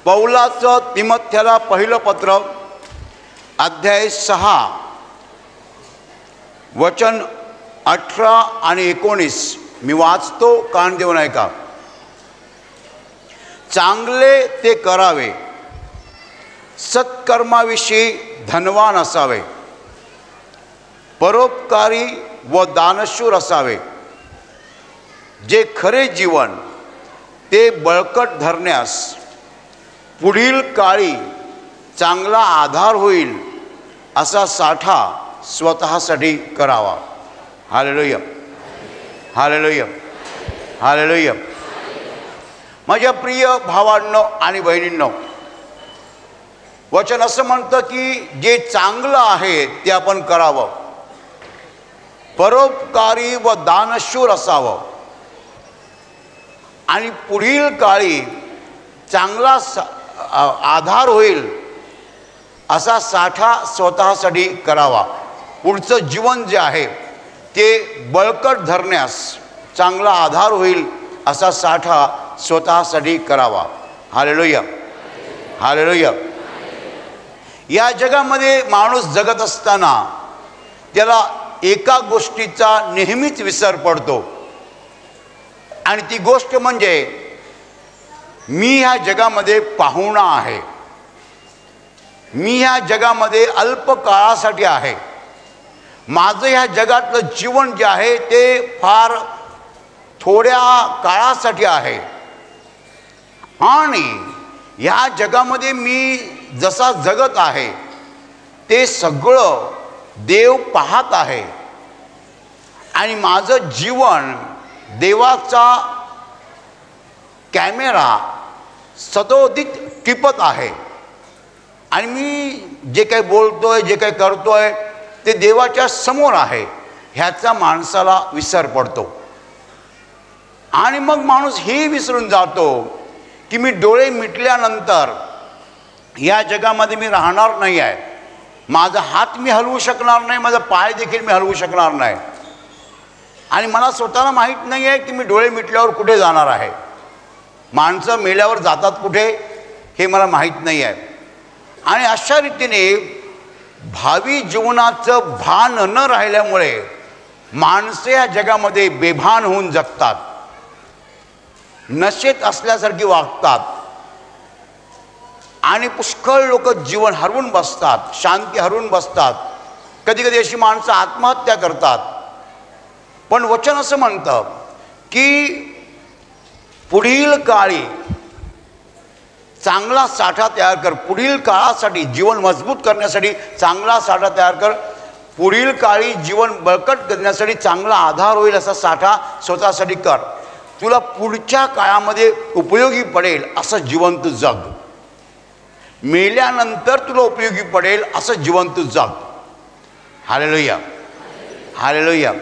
पौलाचं तिमोथेला पहिलं पत्र अध्याय 6 वचन 18 आणि 19 मी वाचतो, कान देऊन ऐका. चांगले ते करावे, सत्कर्माविषयी धनवान असावे, परोपकारी व दानशूर असावे. जे खरे जीवन ते बळकट धरण्यास पुढील काळी चांगला आधार होईल असा साठा स्वतःसाठी करावा. Hallelujah, hallelujah, hallelujah. माझ्या प्रिय भावांनो आणि बहिणींनो, वचन असं म्हणतं की जे चांगलं आहे ते आपण करावं, परोपकारी व दानशूर असावं आणि पुढील काळी चांगला आधार होईल असा साठा स्वतःसाठी करावा. पुढचं जीवन जे आहे ते बळकट धरण्यास चांगला आधार होईल असा साठा स्वतःसाठी करावा. Hallelujah, hallelujah. या जगामध्ये माणूस जगत असताना त्याला एका गोष्टीचा नेहमीच विसर पडतो आणि ती गोष्ट म्हणजे मी ह्या जगामध्ये पाहुणा आहे, मी ह्या जगामध्ये अल्प काळासाठी आहे. माझं ह्या जगातलं जीवन जे आहे ते फार थोड्या काळासाठी आहे आणि ह्या जगामध्ये मी जसा जगत आहे ते सगळं देव पाहत आहे आणि माझं जीवन देवाचा कॅमेरा सदोदित टिपत आहे आणि मी जे काही बोलतोय, जे काही करतोय ते देवाच्या समोर आहे ह्याचा माणसाला विसर पडतो. आणि मग माणूस हे विसरून जातो की मी डोळे मिटल्यानंतर या जगामध्ये मी राहणार नाही आहे. माझा हात मी हलवू शकणार नाही, माझा पाय देखील मी हलवू शकणार नाही आणि मला स्वतःला माहीत नाही आहे की मी डोळे मिटल्यावर कुठे जाणार आहे. माणसं मेल्यावर जातात कुठे हे मला माहीत नाही आहे. आणि अशा रीतीने भावी जीवनाचं भान न राहिल्यामुळे माणसे या जगामध्ये बेभान होऊन जगतात, नशेत असल्यासारखी वागतात आणि पुष्कळ लोक जीवन हरवून बसतात, शांती हरवून बसतात. कधी कधी अशी माणसं आत्महत्या करतात. पण वचन असं म्हणतं की पुढील काळी चांगला साठा तयार कर, पुढील काळासाठी जीवन मजबूत करण्यासाठी चांगला साठा तयार कर, पुढील काळी जीवन बळकट करण्यासाठी चांगला आधार होईल असा साठा स्वतःसाठी कर. तुला पुढच्या काळामध्ये उपयोगी पडेल असं जीवन तू जग, मेल्यानंतर तुला उपयोगी पडेल असं जीवन तू जग. Hallelujah, hallelujah.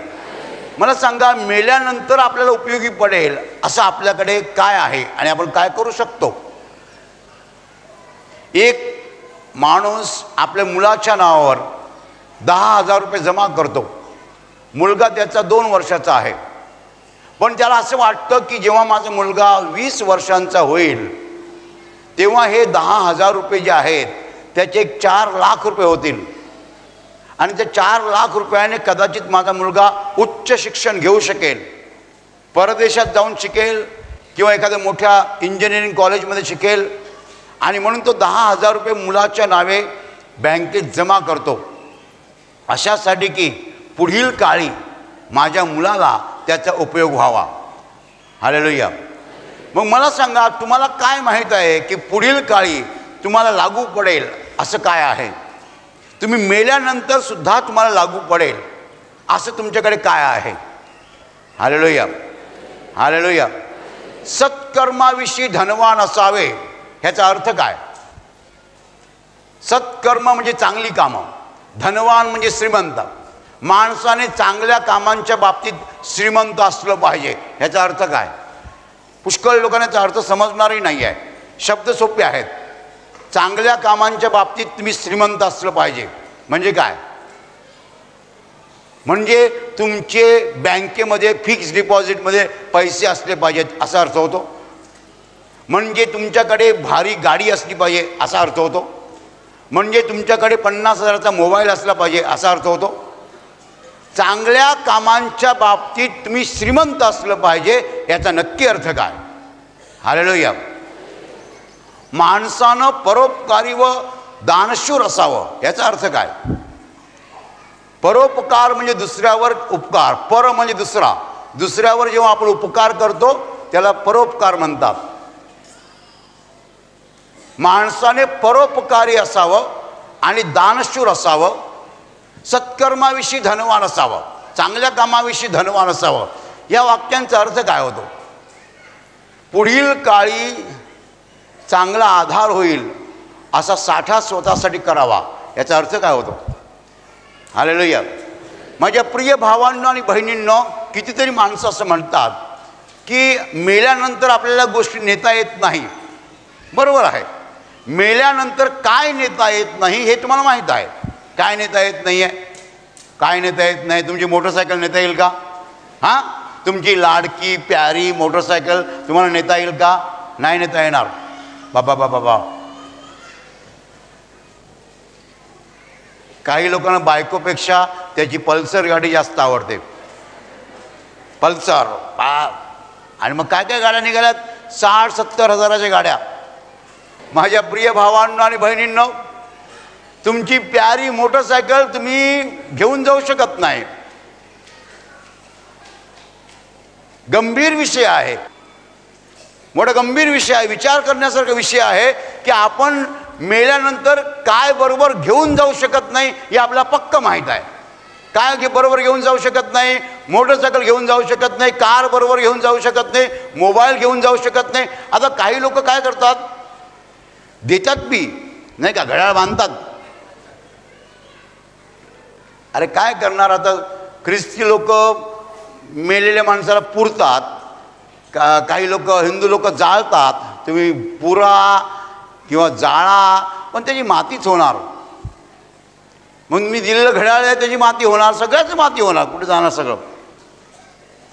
मला सांगा, मेल्यानंतर आपल्याला उपयोगी पडेल असं आपल्याकडे काय आहे आणि आपण काय करू शकतो? एक माणूस आपल्या मुलाच्या नावावर 10,000 रुपये जमा करतो. मुलगा त्याचा 2 वर्षाचा आहे, पण त्याला असं वाटतं की जेव्हा माझा मुलगा 20 वर्षांचा होईल तेव्हा हे 10,000 रुपये जे आहेत त्याचे 4 लाख रुपये होतील आणि त्या 4 लाख रुपयाने कदाचित माझा मुलगा उच्च शिक्षण घेऊ शकेल, परदेशात जाऊन शिकेल किंवा एखाद्या मोठ्या इंजिनिअरिंग कॉलेजमध्ये शिकेल आणि म्हणून तो 10,000 रुपये मुलाच्या नावे बँकेत जमा करतो अशासाठी की पुढील काळी माझ्या मुलाला त्याचा उपयोग व्हावा. हालेलुया. मग मला सांगा, तुम्हाला काय माहीत आहे की पुढील काळी तुम्हाला लागू पडेल असं काय आहे? तुम्ही मेल्यानंतर सुद्धा तुम्हाला लागू पडेल असं तुमच्याकडे काय आहे? Hallelujah, hallelujah. सत्कर्माविषयी धनवान असावे ह्याचा अर्थ काय? सत्कर्म म्हणजे चांगली कामं, धनवान म्हणजे श्रीमंत. माणसाने चांगल्या कामांच्या बाबतीत श्रीमंत असलं पाहिजे ह्याचा अर्थ काय? पुष्कळ लोकांना याचा अर्थ समजणारही नाही आहे. शब्द सोपे आहेत. चांगल्या कामांच्या बाबतीत तुम्ही श्रीमंत असलं पाहिजे म्हणजे काय? म्हणजे तुमचे बँकेमध्ये फिक्स डिपॉझिटमध्ये पैसे असले पाहिजेत असा अर्थ होतो. म्हणजे तुमच्याकडे भारी गाडी असली पाहिजे असा अर्थ होतो, म्हणजे तुमच्याकडे 50,000चा मोबाईल असला पाहिजे असा अर्थ होतो. चांगल्या कामांच्या बाबतीत तुम्ही श्रीमंत असलं पाहिजे याचा नक्की अर्थ काय? हालेलुया. माणसानं परोपकारी व दानशूर असावं याचा अर्थ काय? परोपकार म्हणजे दुसऱ्यावर उपकार, पर म्हणजे दुसरा, दुसऱ्यावर जेव्हा आपण उपकार करतो त्याला परोपकार म्हणतात. माणसाने परोपकारी असावं आणि दानशूर असावं, सत्कर्माविषयी धनवान असावं, चांगल्या कामाविषयी धनवान असावं. या वाक्यांचा अर्थ काय होतो? पुढील काळी चांगला आधार होईल असा साठा स्वतःसाठी करावा याचा अर्थ काय होतो? हालेलुया. माझ्या प्रिय भावांनो आणि बहिणींनो, कितीतरी माणसं असं म्हणतात की मेल्यानंतर आपल्याला गोष्टी नेता येत नाही. बरोबर आहे, मेल्यानंतर काय नेता येत नाही हे तुम्हाला माहीत आहे. काय नेता येत नाही आहे? काय नेता येत नाही? तुमची मोटरसायकल नेता येईल का? हां, तुमची लाडकी प्यारी मोटरसायकल तुम्हाला नेता येईल का? नाही नेता येणार. बाबा बाबा बाबा, काही लोकांना बायकोपेक्षा त्याची पल्सर गाडी जास्त आवडते. पल्सर आणि मग काय काय गाड्या निघाल्यात, 60-70 हजाराच्या गाड्या. माझ्या प्रिय भावांनो आणि बहिणींनो, तुमची प्यारी मोटरसायकल तुम्ही घेऊन जाऊ शकत नाही. गंभीर विषय आहे, मोठा गंभीर विषय आहे, विचार करण्यासारखा विषय आहे की आपण मेल्यानंतर काय बरोबर घेऊन जाऊ शकत नाही हे आपल्याला पक्क माहीत आहे. काय बरोबर घेऊन जाऊ शकत नाही? मोटरसायकल घेऊन जाऊ शकत नाही, कार बरोबर घेऊन जाऊ शकत नाही, मोबाईल घेऊन जाऊ शकत नाही. आता काही लोक काय करतात, देतात बी नाही का, घड्याळ बांधतात. अरे काय करणार? आता ख्रिस्ती लोक मेलेल्या माणसाला पुरतात, काही लोक हिंदू लोक जाळतात. तुम्ही पुरा किंवा जाळा, पण त्याची मातीच होणार. मग मी दिलेलं घड्याळ आहे त्याची माती होणार, सगळ्याच माती होणार, कुठे जाणार सगळं.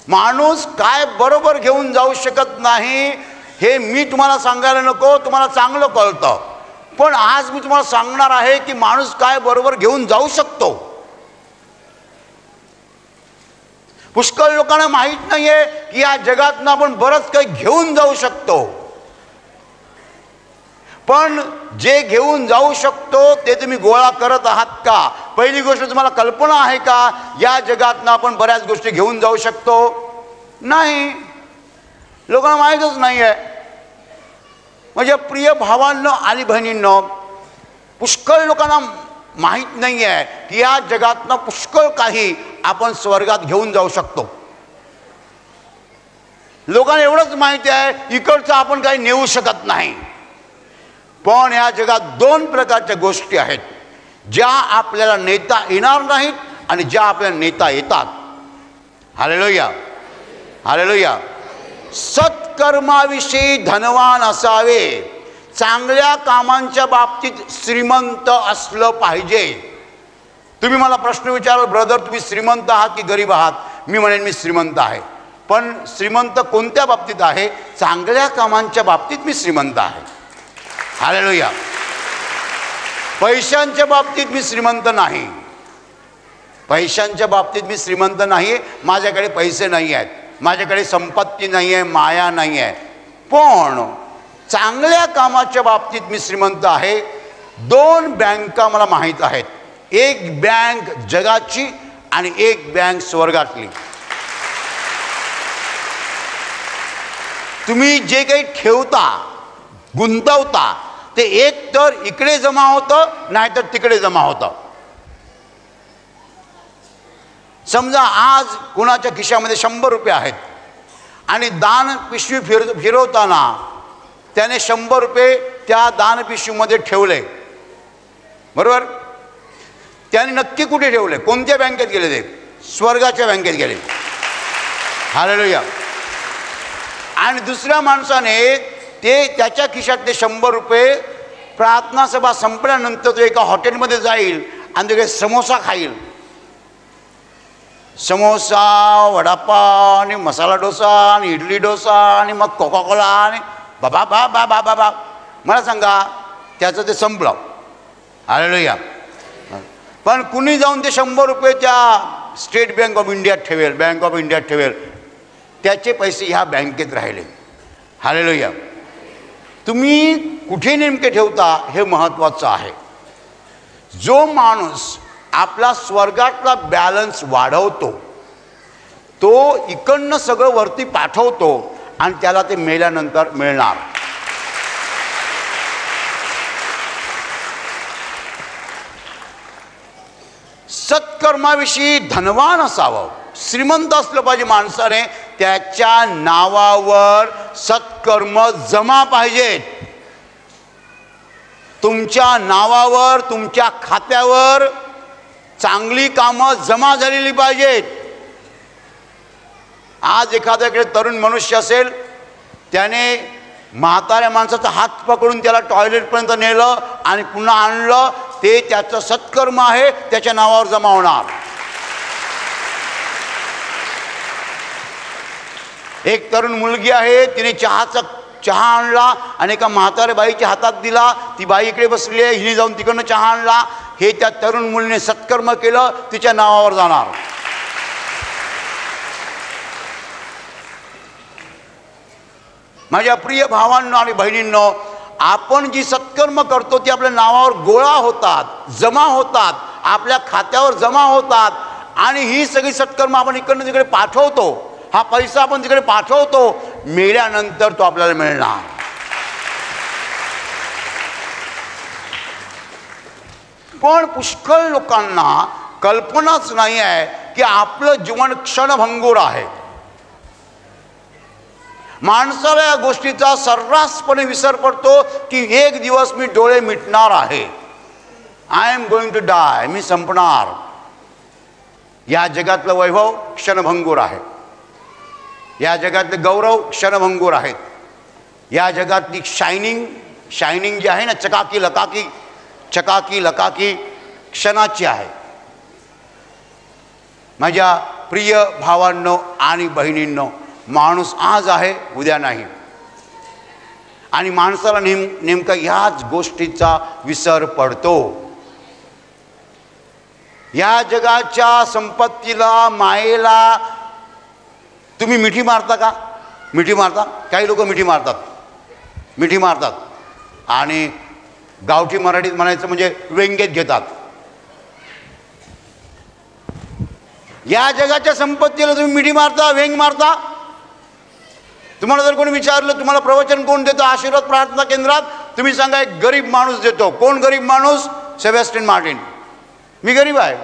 माणूस काय बरोबर घेऊन जाऊ शकत नाही हे मी तुम्हाला सांगायला नको, तुम्हाला चांगलं कळतं. पण आज मी तुम्हाला सांगणार आहे की माणूस काय बरोबर घेऊन जाऊ शकतो. पुष्कळ लोकांना माहीत नाही आहे की या जगातनं आपण बरंच काही घेऊन जाऊ शकतो. पण जे घेऊन जाऊ शकतो ते तुम्ही गोळा करत आहात का? पहिली गोष्ट, तुम्हाला कल्पना आहे का या जगातनं आपण बऱ्याच गोष्टी घेऊन जाऊ शकतो? नाही, लोकांना माहीतच नाही आहे. माझ्या प्रिय भावांनो आणि बहिणींनो, पुष्कळ लोकांना माहीत नाही आहे की या जगातनं पुष्कळ काही आपण स्वर्गात घेऊन जाऊ शकतो. लोकांना एवढंच माहिती आहे इकडचं आपण काही नेऊ शकत नाही. पण या जगात 2 प्रकारच्या गोष्टी आहेत ज्या आपल्याला नेता येणार नाहीत आणि ज्या आपल्याला नेता येतात. Hallelujah, hallelujah. सत्कर्माविषयी धनवान असावे, चांगल्या कामांच्या बाबतीत श्रीमंत असलं पाहिजे. तुम्ही मला प्रश्न विचाराल, ब्रदर तुम्ही श्रीमंत आहात की गरीब आहात? मी म्हणेन मी श्रीमंत आहे. पण श्रीमंत कोणत्या बाबतीत आहे? चांगल्या कामांच्या बाबतीत मी श्रीमंत आहे. हालेलुया. पैशांच्या बाबतीत मी श्रीमंत नाही. पैशांच्या बाबतीत मी श्रीमंत नाही. माझ्याकडे पैसे नाही आहेत, माझ्याकडे संपत्ती नाही आहे, माया नाही आहे. पण चांगल्या कामाच्या बाबतीत मी श्रीमंत आहे. 2 बँका मला माहीत आहेत, एक बँक जगाची आणि एक बँक स्वर्गातली. तुम्ही जे काही ठेवता, गुंतवता, ते एक तर इकडे जमा होतं नाहीतर तिकडे जमा होतं. समजा आज कुणाच्या खिशामध्ये 100 रुपये आहेत आणि दान पिशवी फिरवताना त्याने 100 रुपये त्या दान पिशवीमध्ये ठेवले. बरोबर? त्याने नक्की कुठे ठेवले? कोणत्या बँकेत गेले? ते स्वर्गाच्या बँकेत गेले. हालेलुया. आणि दुसऱ्या माणसाने ते त्याच्या खिशातले 100 रुपये प्रार्थना सभा संपल्यानंतर तो एका हॉटेलमध्ये जाईल आणि तो काही समोसा खाईल. समोसा, वडापाव आणि मसाला डोसा आणि इडली डोसा आणि मग कोका कोला आणि बाबा बा बा बा बा बा मला सांगा, त्याचं ते संपलं. हालेलुया. पण कुणी जाऊन ते 100 रुपये त्या स्टेट बँक ऑफ इंडियात ठेवेल, बँक ऑफ इंडियात ठेवेल, त्याचे पैसे ह्या बँकेत राहिले. हालेलुया. तुम्ही कुठे नेमके ठेवता हे महत्त्वाचं आहे. जो माणूस आपला स्वर्गातला बॅलन्स वाढवतो तो इकडनं सगळं वरती पाठवतो आणि त्याला ते मेल्यानंतर मिळणार. सत्कर्माविषयी धनवान असावं, श्रीमंत असलं पाहिजे माणसाने. त्याच्या नावावर सत्कर्म जमा पाहिजेत. तुमच्या नावावर, तुमच्या खात्यावर चांगली कामं जमा झालेली पाहिजेत. आज एखाद्याकडे तरुण मनुष्य असेल, त्याने म्हाताऱ्या माणसाचा हात पकडून त्याला टॉयलेटपर्यंत नेलं आणि पुन्हा आणलं, ते त्याचं सत्कर्म आहे, त्याच्या नावावर जमा होणार. एक तरुण मुलगी आहे, तिने चहा आणला आणि एका म्हाताऱ्या बाईच्या हातात दिला. ती बाई इकडे बसली आहे, हिने जाऊन तिकडनं चहा आणला. हे त्या तरुण मुलीने सत्कर्म केलं, तिच्या नावावर जाणार. माझ्या प्रिय भावांनो आणि बहिणींनो, आपण जी सत्कर्म करतो ती आपल्या नावावर गोळा होतात, जमा होतात, आपल्या खात्यावर जमा होतात. आणि ही सगळी सत्कर्म आपण इकडनं तिकडे पाठवतो. हा पैसा आपण तिकडे पाठवतो, मेल्यानंतर तो आपल्याला मिळणार. पण पुष्कळ लोकांना कल्पनाच नाही आहे की आपलं जीवन क्षणभंगूर आहे. माणसाला या गोष्टीचा सर्रासपणे विसर पडतो की एक दिवस मी डोळे मिटणार आहे. I am going to die, मी संपणार. या जगातलं वैभव क्षणभंगूर आहे. या जगातले गौरव क्षणभंगूर आहेत. या जगातली शायनिंग जी आहे ना, चकाकी लकाकी क्षणाची आहे. माझ्या प्रिय भावांनो आणि बहिणींनो, माणूस आज आहे, उद्या नाही. आणि माणसाला नेमका ह्याच गोष्टीचा विसर पडतो. या जगाच्या संपत्तीला, मायेला तुम्ही मिठी मारता का? मिठी मारता? काही लोक मिठी मारतात आणि गावठी मराठीत म्हणायचं म्हणजे व्यंग्यात घेतात. या जगाच्या संपत्तीला तुम्ही मिठी मारता, व्यंग मारता. तुम्हाला जर कोणी विचारलं तुम्हाला प्रवचन कोण देतं आशीर्वाद प्रार्थना केंद्रात, तुम्ही सांगा एक गरीब माणूस देतो. कोण गरीब माणूस? Sebastian Martin. मी गरीब आहे,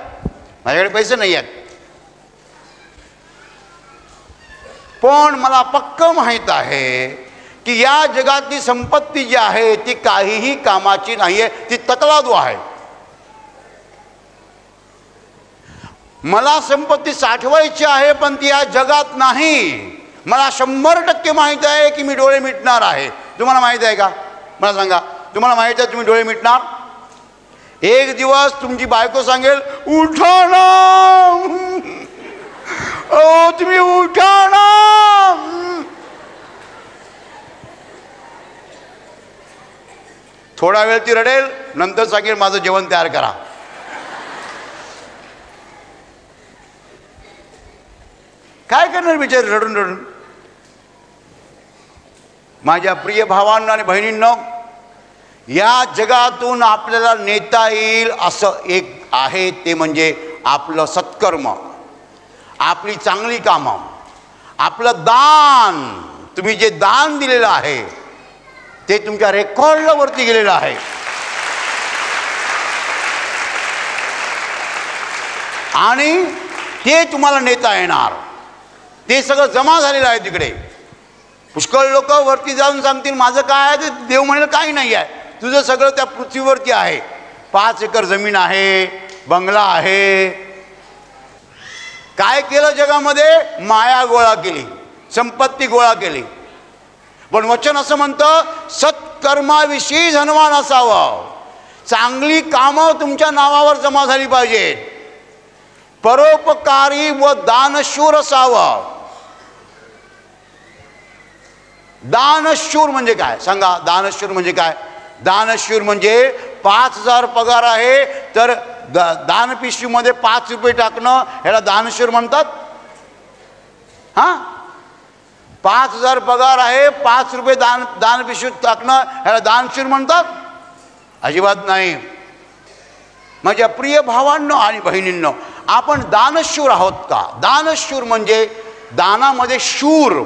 माझ्याकडे पैसे नाही आहेत, पण मला पक्क माहीत आहे की या जगातली संपत्ती जी आहे ती काहीही कामाची नाही आहे, ती तकलादू आहे. मला संपत्ती साठवायची आहे पण ती या जगात नाही. मला 100% माहीत आहे की मी डोळे मिटणार आहे. तुम्हाला माहीत आहे का? मला सांगा, तुम्हाला माहीत आहे तुम्ही डोळे मिटणार? एक दिवस तुमची बायको सांगेल उठा ना, ओ तुम्ही उठा ना. थोडा वेळ ती रडेल, नंतर सांगेल माझं जेवण तयार करा. काय करणार बिचारी रडून रडून? माझ्या प्रिय भावांनो आणि बहिणींनो, या जगातून आपल्याला नेता येईल असं एक आहे, ते म्हणजे आपलं सत्कर्म, आपली चांगली कामं, आपलं दान. तुम्ही जे दान दिलेलं आहे ते तुमच्या रेकॉर्डला वरती गेलेलं आहे. आणि ते तुम्हाला नेता येणार. ते सगळं जमा झालेलं आहे तिकडे. पुष्कळ लोक वरती जाऊन सांगतील माझं काय आहे, ते देव म्हणेल काही नाही आहे, तुझं सगळं त्या पृथ्वीवरती आहे. 5 एकर जमीन आहे, बंगला आहे. काय केलं जगामध्ये? माया गोळा केली, संपत्ती गोळा केली. पण वचन असं म्हणतं सत्कर्माविषयी धनवान असावं. चांगली कामं तुमच्या नावावर जमा झाली पाहिजेत. परोपकारी व दानशूर असावं. दानशूर म्हणजे काय सांगा? दानशूर म्हणजे काय? दानशूर म्हणजे 5,000 पगार आहे तर दानपिशवीमध्ये 5 रुपये टाकणं ह्याला दानशूर म्हणतात. हां, 5,000 पगार आहे, 5 रुपये दानपिशवीत टाकणं ह्याला दानशूर म्हणतात? अजिबात नाही. माझ्या प्रिय भावांनो आणि बहिणींनो, आपण दानशूर आहोत का? दानशूर म्हणजे दानामध्ये शूर.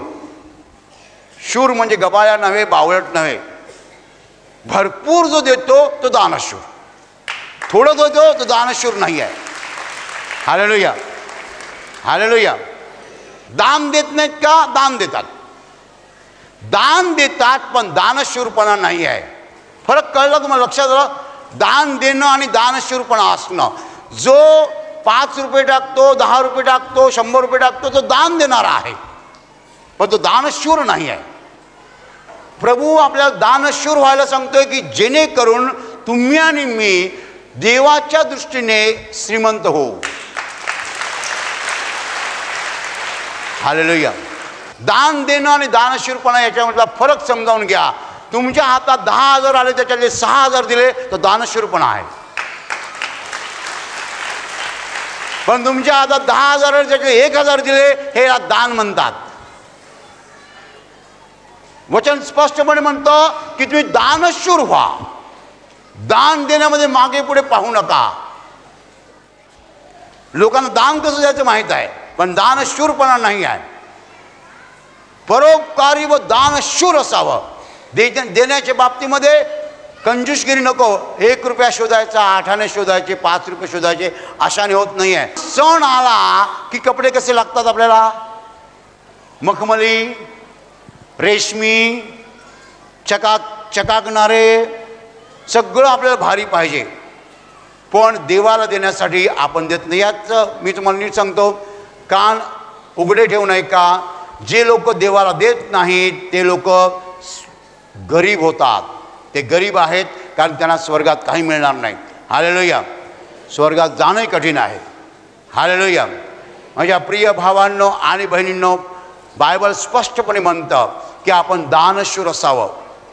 शूर म्हणजे गबाळ्या नव्हे, बावळट नव्हे. भरपूर जो देतो तो दानशूर, थोडं जो देतो तो दानशूर नाही आहे. Hallelujah, hallelujah. दान देत नाहीत का? दान देतात. दान देतात पण दानशूरपणा नाही आहे. फरक कळला तुम्हाला? लक्षात आलं? दान देणं आणि दानशूरपणा असणं. जो 5 रुपये टाकतो, 10 रुपये टाकतो, 100 रुपये टाकतो तो दान देणारा आहे, पण तो दानशूर नाही आहे. प्रभू आपल्याला दानशूर व्हायला सांगतोय की जेणेकरून तुम्ही आणि मी देवाच्या दृष्टीने श्रीमंत होऊ. हालेलुया. दान देणं आणि दानशूरपणा याच्यामधला फरक समजावून घ्या. तुमच्या हातात 10,000 आले त्याच्यातले 6,000 दिले तर दानशूरपणा आहे. पण तुमच्या हातात 10,000 आले त्याच्यातले 1,000 दिले हे दान म्हणतात. वचन स्पष्टपणे म्हणतं की तुम्ही दानशूर व्हा. दान देण्यामध्ये मागे पुढे पाहू नका. लोकांना दान कसं द्यायचं माहीत आहे, पण दानशूरपणा नाही आहे. परोपकारी व दानशूर असावं. देण्याच्या बाबतीमध्ये कंजूसगिरी नको. 1 रुपया शोधायचा, 8 आणे शोधायचे, 5 रुपये शोधायचे, अशाने होत नाही आहे. सण आला की कपडे कसे लागतात आपल्याला? मखमली, रेशमी, चकाकणारे, सगळं आपल्याला भारी पाहिजे. पण देवाला देण्यासाठी आपण देत नाही. याचं मी तुम्हाला नीट सांगतो, कान उघडे ठेवू नये का? जे लोक देवाला देत नाहीत ते लोक गरीब होतात. ते गरीब आहेत कारण त्यांना स्वर्गात काही मिळणार नाही. हालेलुया. स्वर्गात जाणंही कठीण आहे. हालेलुया. माझ्या प्रिय भावांनो आणि बहिणींनो, बायबल स्पष्टपणे म्हणतं की आपण दानशूर असावं,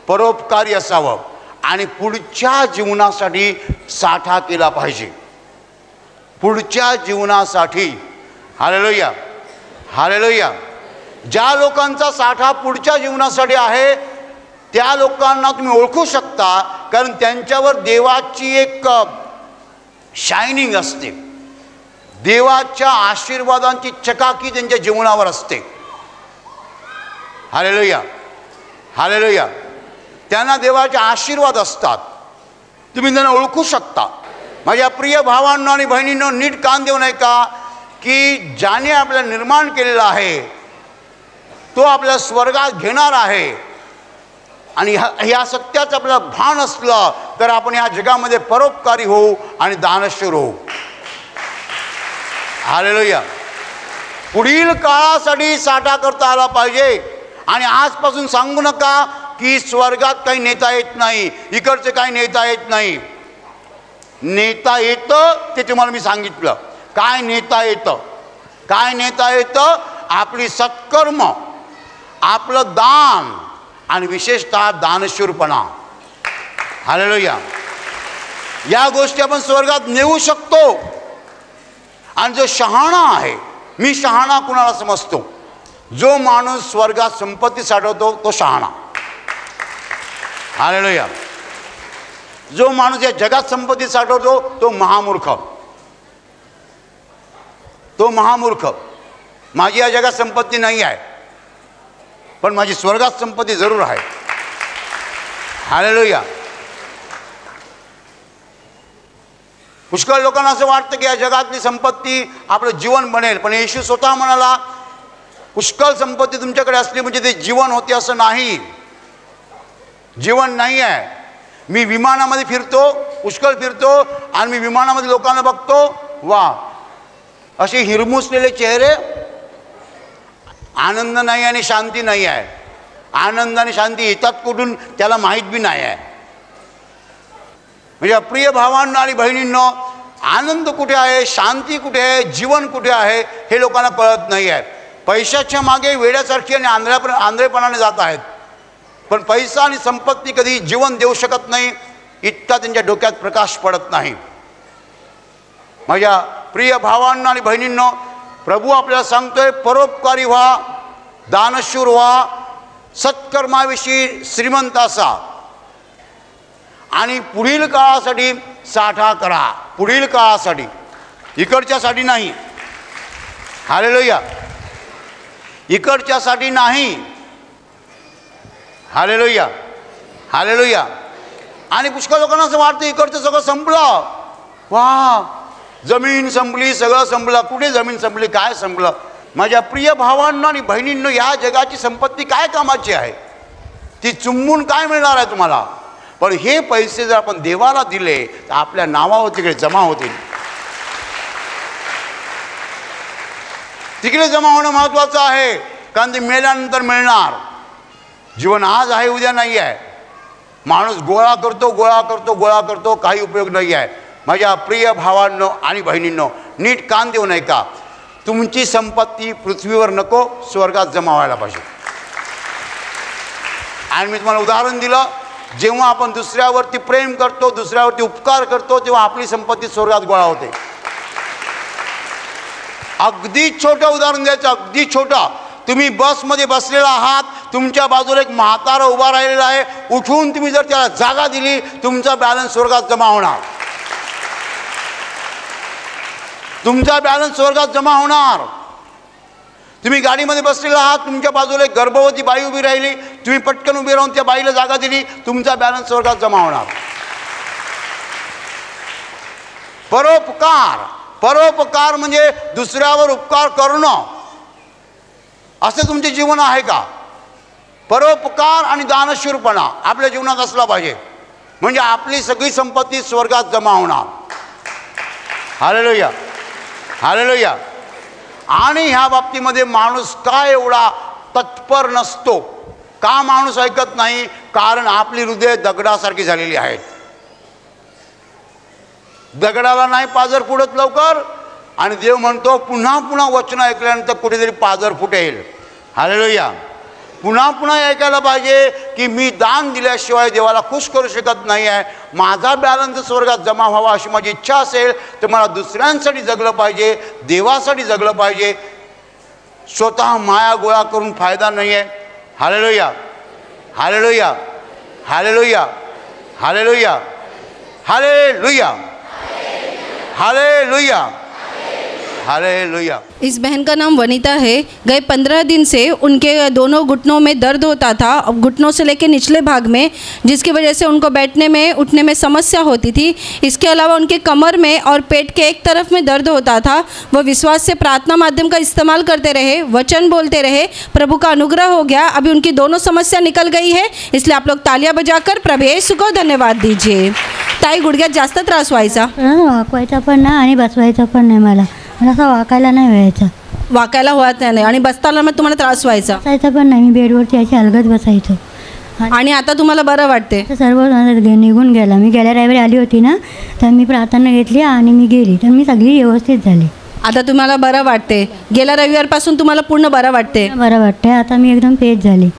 परोपकारी असावं आणि पुढच्या जीवनासाठी साठा केला पाहिजे. पुढच्या जीवनासाठी. Hallelujah, hallelujah. ज्या लोकांचा साठा पुढच्या जीवनासाठी आहे त्या लोकांना तुम्ही ओळखू शकता, कारण त्यांच्यावर देवाची एक शायनिंग असते. देवाच्या आशीर्वादांची चकाकी त्यांच्या जीवनावर असते. Hallelujah, hallelujah. त्यांना देवाचे आशीर्वाद असतात. तुम्ही त्यांना ओळखू शकता. माझ्या प्रिय भावांनो आणि बहिणींनो, नीट कान देऊ नये का? की ज्याने आपल्याला निर्माण केलेलं आहे तो आपल्या स्वर्गात घेणार आहे. आणि ह्या सत्याचं आपल्याला भान असलं तर आपण या जगामध्ये परोपकारी होऊ आणि दानशूर होऊ. हालेलुया. पुढील काळासाठी साठा करता आला पाहिजे. आणि आजपासून सांगू नका की स्वर्गात काही नेता येत नाही, इकडचे काही नेता येत नाही. नेता येतं ते तुम्हाला मी सांगितलं. काय नेता येतं? काय नेता येतं? आपली सत्कर्म, आपलं दान आणि विशेषतः दानशूरपणा. हालेलुया. या गोष्टी आपण स्वर्गात नेऊ शकतो. आणि जो शहाणा आहे, मी शहाणा कुणाला समजतो? जो माणूस स्वर्गात संपत्ती साठवतो तो शहाणा. हालेलुया. जो माणूस या जगात संपत्ती साठवतो तो महामूर्ख. तो महामूर्ख. माझी या जगात संपत्ती नाही आहे, पण माझी स्वर्गात संपत्ती जरूर आहे. हालेलुया. पुष्कळ लोकांना असं वाटतं की या जगातली संपत्ती आपलं जीवन बनेल, पण येशू स्वतः म्हणाला पुष्कळ संपत्ती तुमच्याकडे असली म्हणजे ते जीवन होते असं नाही. जीवन नाही आहे. मी विमानामध्ये फिरतो, पुष्कळ फिरतो आणि मी विमानामध्ये लोकांना बघतो, वा असे हिरमुसलेले चेहरे, आनंद नाही आणि शांती नाही आहे. आनंद आणि शांती येतात कुठून त्याला माहीत बी नाही आहे. म्हणजे प्रिय भावांनो आणि बहिणींनो, आनंद कुठे आहे, शांती कुठे आहे, जीवन कुठे आहे हे लोकांना कळत नाही आहे. पैशाच्या मागे वेड्यासारखी आणि आंधळेपणाने जात आहेत. पण पैसा आणि संपत्ती कधी जीवन देऊ शकत नाही, इतका त्यांच्या डोक्यात प्रकाश पडत नाही. माझ्या प्रिय भावांना आणि बहिणींनो, प्रभू आपल्याला सांगतोय, परोपकारी व्हा, दानशूर व्हा, सत्कर्माविषयी श्रीमंत असा आणि पुढील काळासाठी साठा करा. पुढील काळासाठी, इकडच्यासाठी नाही. हालेलुया. इकडच्यासाठी नाही. हालेलुया. हालेलुया. आणि पुष्कळ लोकांना असं वाटतं इकडचं सगळं संपलं, वा जमीन संपली, सगळं संपलं. कुठे जमीन संपली, काय संपलं? माझ्या प्रिय भावांना आणि बहिणींनो, या जगाची संपत्ती काय कामाची आहे? ती चुंबून काय मिळणार आहे तुम्हाला? पण हे पैसे जर आपण देवाला दिले तर आपल्या नावावर तिकडे जमा होतील. तिकडे जमा होणं महत्त्वाचं आहे, कारण ते मेल्यानंतर मिळणार. जीवन आज आहे, उद्या नाही आहे. माणूस गोळा करतो, गोळा करतो, गोळा करतो, काही उपयोग नाही आहे. माझ्या प्रिय भावांनो आणि बहिणींनो, नीट कान देऊ नये का? तुमची संपत्ती पृथ्वीवर नको, स्वर्गात जमा व्हायला पाहिजे. आणि मी तुम्हाला उदाहरण दिलं, जेव्हा आपण दुसऱ्यावरती प्रेम करतो, दुसऱ्यावरती उपकार करतो, तेव्हा आपली संपत्ती स्वर्गात गोळा होते. अगदी छोटं उदाहरण द्यायचं, अगदी छोटं. तुम्ही बसमध्ये बसलेला आहात, तुमच्या बाजूला एक म्हातारा उभा राहिलेला आहे, उठून तुम्ही जर त्याला जागा दिली, तुमचा बॅलन्स स्वर्गात जमा होणार. तुमचा बॅलन्स स्वर्गात जमा होणार. तुम्ही गाडीमध्ये बसलेला आहात, तुमच्या बाजूला एक गर्भवती बाई उभी राहिली, तुम्ही पटकन उभी राहून त्या बाईला जागा दिली, तुमचा बॅलन्स स्वर्गात जमा होणार. परोपकार, परोपकार म्हणजे दुसऱ्यावर उपकार करणं, असं तुमचे जीवन आहे का? परोपकार आणि दानशूरपणा आपल्या जीवनात असला पाहिजे, म्हणजे आपली सगळी संपत्ती स्वर्गात जमा होणार. हालेलुया. हालेलुया. आणि ह्या बाबतीमध्ये माणूस का एवढा तत्पर नसतो? का माणूस ऐकत नाही? कारण आपली हृदय दगडासारखी झालेली आहेत. दगडाला नाही पाजर फुटत लवकर, आणि देव म्हणतो पुन्हा पुन्हा वचन ऐकल्यानंतर कुठेतरी पाजर फुटेल. हालेलुया. पुन्हा पुन्हा ऐकायला पाहिजे की मी दान दिल्याशिवाय देवाला खुश करू शकत नाही आहे. माझा बॅलन्स स्वर्गात जमा व्हावा अशी माझी इच्छा असेल तर मला दुसऱ्यांसाठी जगलं पाहिजे, देवासाठी जगलं पाहिजे. स्वतः माया गोळा करून फायदा नाही आहे. Hallelujah. Hallelujah. Hallelujah. Hallelujah. Hallelujah. Hallelujah. Hallelujah. इस बहन का नाम वनीता है। गए 15 दिन से उनके दोनों घुटनों में दर्द होता था, अब घुटनों से लेकर निचले भाग में, जिसकी वजह से उनको बैठने में उठने में समस्या होती थी। इसके अलावा उनके कमर में और पेट के एक तरफ में दर्द होता था। वह विश्वास से प्रार्थना माध्यम का इस्तेमाल करते रहे, वचन बोलते रहे, प्रभु का अनुग्रह हो गया। अभी उनकी दोनों समस्या निकल गई है, इसलिए आप लोग तालियां बजाकर प्रभु येशू को धन्यवाद दीजिए। ताई, गुडघ्यात जास्त त्रास व्हायचा? वाकवायचा पण नाही आणि बसवायचा पण नाही. मला असं वाकायला नाही व्हायचं. वाकायला होत नाही आणि बसताना मग तुम्हाला त्रास व्हायचा? बसायचं पण नाही. मी बेडवरती अशी अलगद बसायचो. आणि आता तुम्हाला बरं वाटते? सर्व निघून गेला. मी गेल्या रविवारी आली होती ना, तर मी प्रार्थना घेतली आणि मी गेली, तर मी सगळी व्यवस्थित झाली. आता तुम्हाला बरं वाटते? गेल्या रविवारपासून तुम्हाला पूर्ण बरं वाटते? बरं वाटते. आता मी एकदम पेज झाली.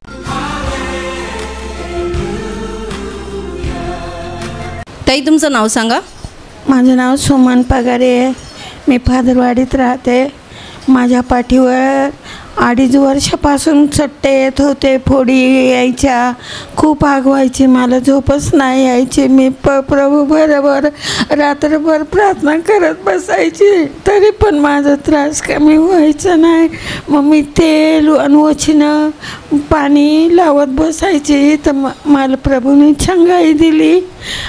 ताई, तुमचं नाव सांगा. माझं नाव सुमन पगारे आहे. मी फादरवाडीत राहते. माझ्या पाठीवर 2.5 वर्षापासून चट्टे येत होते, फोडी यायच्या, खूप आग व्हायची, मला झोपच नाही यायची. मी प्रभू बरोबर रात्रभर प्रार्थना करत बसायची, तरी पण माझा त्रास कमी व्हायचा नाही. मग मी तेल आणि वचनं पाणी लावत बसायची, तर मला प्रभूने छंगाई दिली.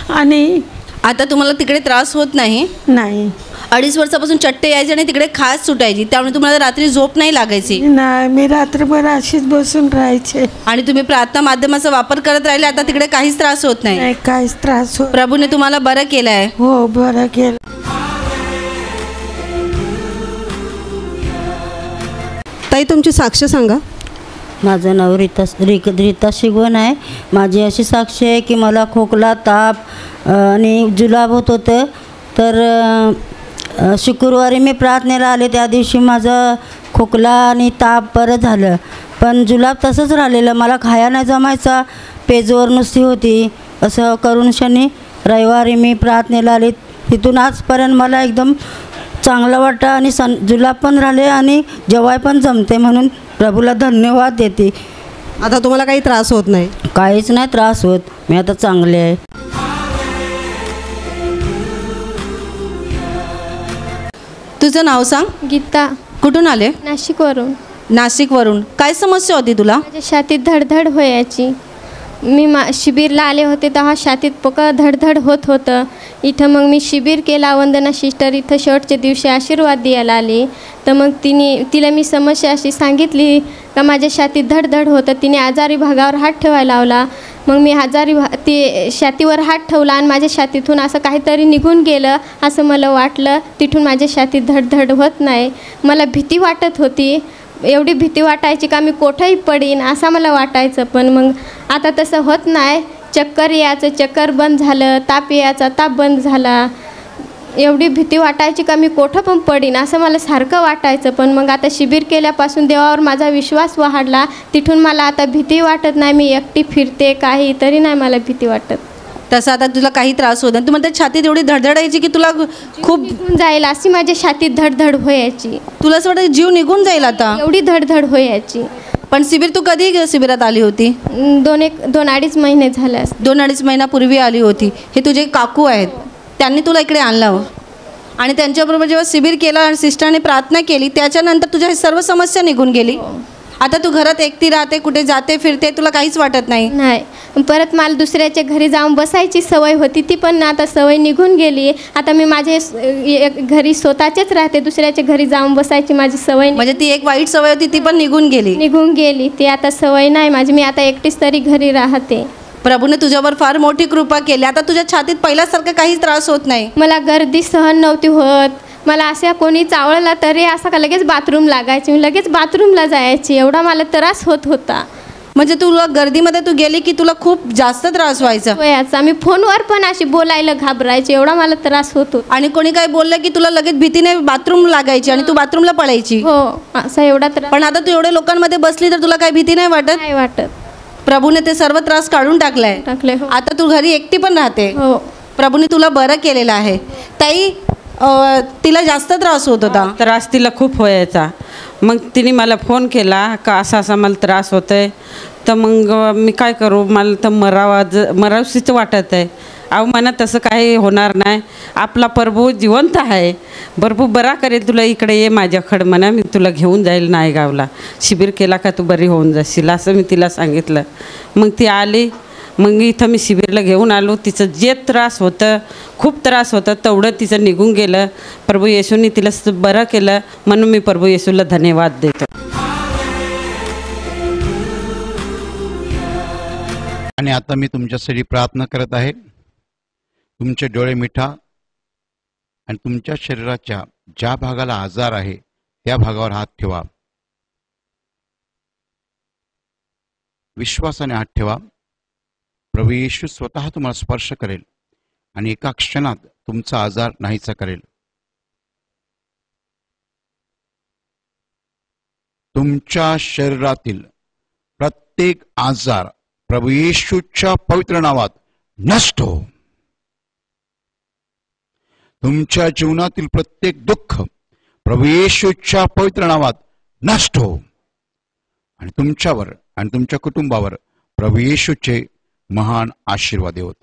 आणि आता तुम्हाला तिकडे त्रास होत नाही? नाही. 2.5 वर्षापासून चट्टे यायचे आणि तिकडे खास सुटायची, त्यामुळे तुम्हाला रात्री झोप नाही लागायची? नाही, मी रात्रभर अशीच बसून राहायचे. आणि तुम्ही प्रार्थना माध्यमाचा वापर करत राहिले, आता तिकडे काहीच त्रास होत नाही? काहीच त्रास होत. प्रभूने तुम्हाला बरं केलं आहे? हो, बरं केलं. ताई, तुमची साक्ष सांगा. माझं नाव रीता शिगवण आहे. माझी अशी साक्ष आहे की मला खोकला, ताप आणि जुलाब होत होतं. तर शुक्रवारी मी प्रार्थनेला आले, त्या दिवशी माझं खोकला आणि ताप बरं झालं. पण जुलाब तसंच राहिलेलं, मला खाया नाही जमायचा, पेजवर नुसती होती. असं करून शनी रविवारी मी प्रार्थनेला आले, तिथून आजपर्यंत मला एकदम चांगलं वाटतं आणि जुलाब पण राहिले आणि जेवाय पण जमते, म्हणून प्रभूला धन्यवाद देते. आता तुम्हाला काही त्रास होत नाही? काहीच नाही त्रास होत, मी आता चांगले आहे. तुझं नाव सांग. गीता. कुठून आले? नाशिकवरून. नाशिकवरून. काय समस्या होती तुला? माझ्या छातीत धडधड व्हायची. मी शिबिरला आले होते तेव्हा छातीत धडधड होत होतं. इथं मग मी शिबिर केला, वंदना सिस्टर इथं शेवटच्या दिवशी आशीर्वाद द्यायला आले. तर मग तिला मी समस्या अशी सांगितली का माझ्या छातीत धडधड होतं. तिने आजारी भागावर हात ठेवायला लावला. मग मी ती छातीवर हात ठेवला आणि माझ्या छातीतून असं काहीतरी निघून गेलं असं मला वाटलं. तिथून माझ्या छातीत धडधड होत नाही. मला भीती वाटत होती, एवढी भीती वाटायची का मी कोठेही पडीन असं मला वाटायचं. पण मग आता तसं होत नाही. चक्कर यायचं, चक्कर बंद झालं. ताप यायचा, ताप बंद झाला. एवढी भीती वाटायची का मी कोठं पण पडीन असं मला सारखं वाटायचं. पण मग आता शिबिर केल्यापासून देवावर माझा विश्वास वाढला. तिथून मला आता भीती वाटत नाही. मी एकटी फिरते, काही तरी नाही मला भीती वाटत. तसं आता तुला काही त्रास होत नाही? तू म्हणते छातीत एवढी धडधडायची की तुला खूप निघून जाईल अशी माझ्या छातीत धडधड व्हायची. तुला असं वाटतं जीव निघून जाईल आता? एवढी धडधड व्हायची. पण शिबिर तू कधी शिबिरात आली होती? 2-2.5 महिने झाले. 2-2.5 महिन्यापूर्वी आली होती. हे तुझे काकू आहेत, त्यांनी तुला इकडे आणलं आणि त्यांच्याबरोबर जेव्हा शिबिर केलं आणि सिस्टरने प्रार्थना केली त्याच्यानंतर तुझ्या सर्व समस्या निघून गेली. आता तू घरात एकटी राहते, कुठे जाते फिरते, तुला काहीच वाटत नाही? नाही. परत मला दुसऱ्याच्या घरी जाऊन बसायची सवय होती, ती पण आता सवय निघून गेली. आता मी माझे घरी स्वतःचेच राहते, दुसऱ्याच्या घरी जाऊन बसायची माझी सवय. म्हणजे ती एक वाईट सवय होती ती पण निघून गेली. ती आता सवय नाही माझी. मी आता एकटीच तरी घरी राहते. प्रभूने तुझ्यावर फार मोठी कृपा केली. आता तुझ्या छातीत पहिल्यासारखं काहीच त्रास होत नाही. मला गर्दी सहन नव्हती होत. मला असं कोणी चावळला तरी असं का लगेच बाथरूम लागायची, मी लगेच बाथरूमला जायची. एवढा मला त्रास होत होता. म्हणजे तुला गर्दीमध्ये तू गेली की तुला खूप जास्त त्रास व्हायचा? मी फोनवर पण अशी बोलायला घाबरायची, एवढा मला त्रास होत होता. आणि कोणी काय बोललं की तुला लगेच भीतीने बाथरूम लागायची आणि तू बाथरूमला पळायची? हो, असा एवढा त्रास. पण आता तू एवढ्या लोकांमध्ये बसली तर तुला काही भीती नाही वाटत? नाही वाटत. प्रभूने ते सर्व त्रास काढून टाकले. हो. आता तू घरी एकटी पण राहते. हो. प्रभूने तुला बरं केलेलं आहे. ताई, तिला जास्त त्रास होत होता? त्रास तिला खूप व्हायचा. मग तिने मला फोन केला का असा मला त्रास होत आहे. तर मग मी काय करू, मला तर मरावशीच वाटत आहे. अहो म्हणा तसं काही होणार नाही, आपला प्रभू जिवंत आहे, प्रभू बरा करेल. तुला इकडे ये माझ्याकडं म्हणा, मी तुला घेऊन जाईल नायगावला. शिबिर केला का तू बरी होऊन जाशील असं मी तिला सांगितलं. मग ती आली. मग इथं मी शिबिरला घेऊन आलो. तिचं जे त्रास होतं, खूप त्रास होतं, तेवढं तिचं निघून गेलं. प्रभू येशूने तिला बरं केलं, म्हणून मी प्रभू येशूला धन्यवाद देतो. आणि आता मी तुमच्यासाठी प्रार्थना करत आहे. तुमचे डोळे मिठा आणि तुमच्या शरीराच्या ज्या भागाला आजार आहे त्या भागावर हात ठेवा. विश्वासाने हात ठेवा. प्रभू येशू स्वतः तुम्हाला स्पर्श करेल आणि एका क्षणात तुमचा आजार नाहीसा करेल. तुमच्या शरीरातील प्रत्येक आजार प्रभू येशूच्या पवित्र नावात नष्ट हो. तुमच्या जीवनातील प्रत्येक दुःख प्रभू येशूच्या पवित्र नावात नष्ट हो. आणि तुमच्यावर आणि तुमच्या कुटुंबावर प्रभू येशूचे महान आशीर्वाद होत.